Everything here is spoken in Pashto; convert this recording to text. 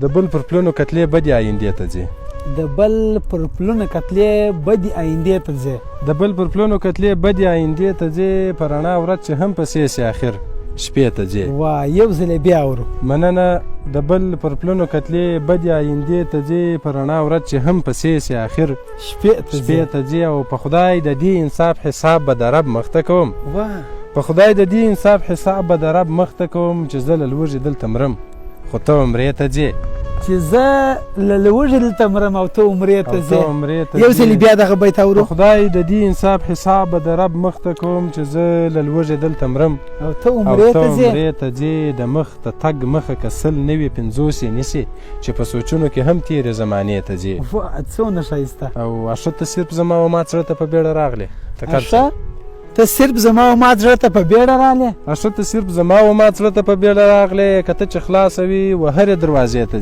د بل پر پلونو کتلې بدې آیندې ته ځې. د بل پر پلونو کتلې بدې آیندې ته ځې. د بل پر پلونو کتلې بدې آیندې ته ځې، په رڼا ورځ چې هم پسې سي اخر شپې ته ځې. واه یو ځل بیا اورو. مننه. د بل پر پلونو کتلې بدې آیندې ته ځې، په رڼا ورځ چې هم پسې سي اخر شپې ته ځې. او په خدای د دې انصاف حساب به د رب مخ ته کوم. واه په خدای د دې انصاف حساب به د رب مخ ته کوم، چې زه له لوږې دلته مرم خو ته عمرې ته ځې. چې زه له لوږې دلته مرم او ته عمرې ته ځې. یو ځل بیا دغه بیت اورو. په خدای د دې انصاف حساب به د رب مخ ته کوم، چې زه له لوږې دلته مرم او ته عمرې ته ځې. د مخ ته تګ مخه که سل نوي 50 نیسي، چې په سوچونو کې هم تېرې زمانې ته ځې. څونه ښایسته. او اشه ته صرف زما و ما زړه ته په بیړه راغلې. ته صرف زما و ما زړه ته په بیړه راغلې. اشه ته صرف زما و ما زړه ته په بیړه راغلې، که ته چې خلاصه وي و هرې دروازې ته